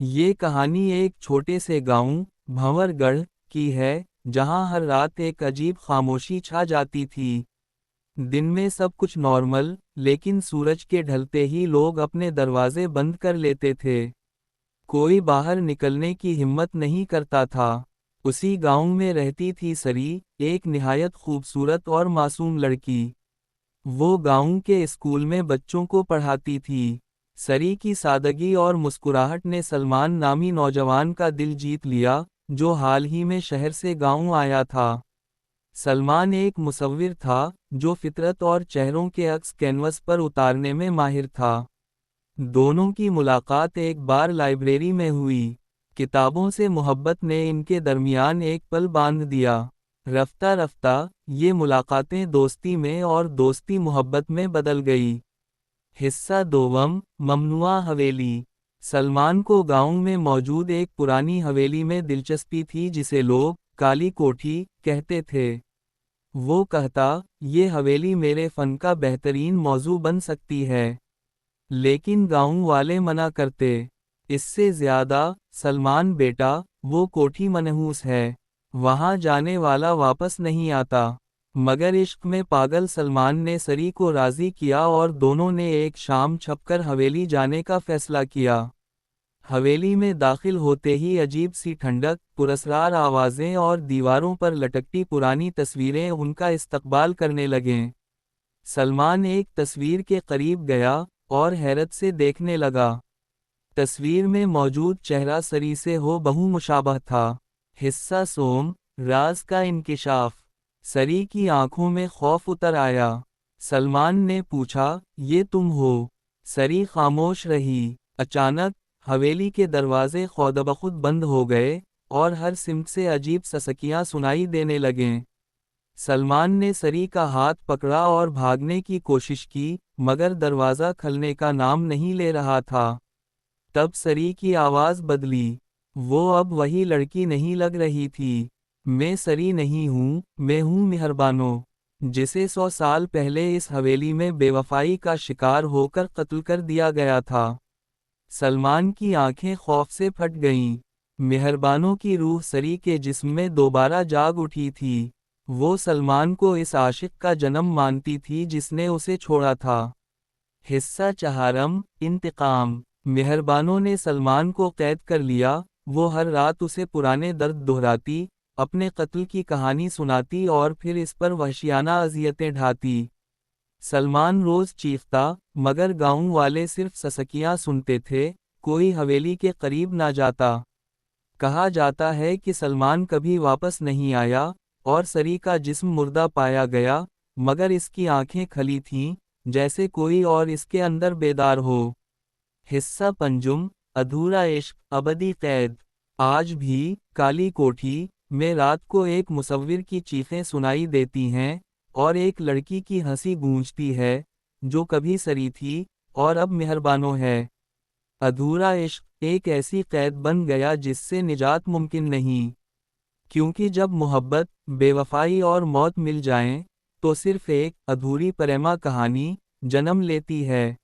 یہ کہانی ایک چھوٹے سے گاؤں بھنور گڑھ کی ہے، جہاں ہر رات ایک عجیب خاموشی چھا جاتی تھی۔ دن میں سب کچھ نارمل، لیکن سورج کے ڈھلتے ہی لوگ اپنے دروازے بند کر لیتے تھے۔ کوئی باہر نکلنے کی ہمت نہیں کرتا تھا۔ اسی گاؤں میں رہتی تھی سری، ایک نہایت خوبصورت اور معصوم لڑکی۔ وہ گاؤں کے اسکول میں بچوں کو پڑھاتی تھی۔ سری کی سادگی اور مسکراہٹ نے سلمان نامی نوجوان کا دل جیت لیا، جو حال ہی میں شہر سے گاؤں آیا تھا۔ سلمان ایک مصور تھا، جو فطرت اور چہروں کے عکس کینوس پر اتارنے میں ماہر تھا۔ دونوں کی ملاقات ایک بار لائبریری میں ہوئی۔ کتابوں سے محبت نے ان کے درمیان ایک پل باندھ دیا۔ رفتہ رفتہ، یہ ملاقاتیں دوستی میں اور دوستی محبت میں بدل گئی۔ حصہ دوم، ممنوعہ حویلی۔ سلمان کو گاؤں میں موجود ایک پرانی حویلی میں دلچسپی تھی جسے لوگ کالی کوٹھی کہتے تھے۔ وہ کہتا، یہ حویلی میرے فن کا بہترین موضوع بن سکتی ہے۔ لیکن گاؤں والے منع کرتے۔ اس سے زیادہ، سلمان بیٹا، وہ کوٹھی منحوس ہے۔ وہاں جانے والا واپس نہیں آتا۔ مگر عشق میں پاگل سلمان نے سری کو راضی کیا اور دونوں نے ایک شام چھپ کر حویلی جانے کا فیصلہ کیا۔ حویلی میں داخل ہوتے ہی عجیب سی ٹھنڈک، پراسرار آوازیں اور دیواروں پر لٹکتی پرانی تصویریں ان کا استقبال کرنے لگیں۔ سلمان ایک تصویر کے قریب گیا اور حیرت سے دیکھنے لگا۔ تصویر میں موجود چہرہ سری سے ہو بہو مشابہ تھا۔ حصہ سوم، راز کا انکشاف۔ سری کی آنکھوں میں خوف اتر آیا۔ سلمان نے پوچھا، یہ تم ہو؟ سری خاموش رہی۔ اچانک، حویلی کے دروازے خود بند ہو گئے، اور ہر سمت سے عجیب سسکیاں سنائی دینے لگیں۔ سلمان نے سری کا ہاتھ پکڑا اور بھاگنے کی کوشش کی، مگر دروازہ کھلنے کا نام نہیں لے رہا تھا۔ تب سری کی آواز بدلی۔ وہ اب وہی لڑکی نہیں لگ رہی تھی۔ میں سری نہیں ہوں، میں ہوں مہربانو، جسے 100 سال پہلے اس حویلی میں بے وفائی کا شکار ہو کر قتل کر دیا گیا تھا۔ سلمان کی آنکھیں خوف سے پھٹ گئیں۔ مہربانو کی روح سری کے جسم میں دوبارہ جاگ اٹھی تھی۔ وہ سلمان کو اس عاشق کا جنم مانتی تھی جس نے اسے چھوڑا تھا۔ حصہ چہارم، انتقام۔ مہربانو نے سلمان کو قید کر لیا۔ وہ ہر رات اسے پرانے درد دہراتی، اپنے قتل کی کہانی سناتی اور پھر اس پر وحشیانہ اذیتیں ڈھاتی۔ سلمان روز چیختا، مگر گاؤں والے صرف سسکیاں سنتے تھے، کوئی حویلی کے قریب نہ جاتا۔ کہا جاتا ہے کہ سلمان کبھی واپس نہیں آیا، اور سری کا جسم مردہ پایا گیا، مگر اس کی آنکھیں کھلی تھیں، جیسے کوئی اور اس کے اندر بیدار ہو۔ حصہ پنجم، ادھورا عشق، ابدی قید۔ آج بھی، کالی کوٹھی میں رات کو ایک مصور کی چیخیں سنائی دیتی ہیں، اور ایک لڑکی کی ہنسی گونجتی ہے، جو کبھی سری تھی، اور اب مہربانو ہے۔ ادھورا عشق ایک ایسی قید بن گیا جس سے نجات ممکن نہیں، کیونکہ جب محبت، بے وفائی اور موت مل جائیں، تو صرف ایک ادھوری پریما کہانی جنم لیتی ہے۔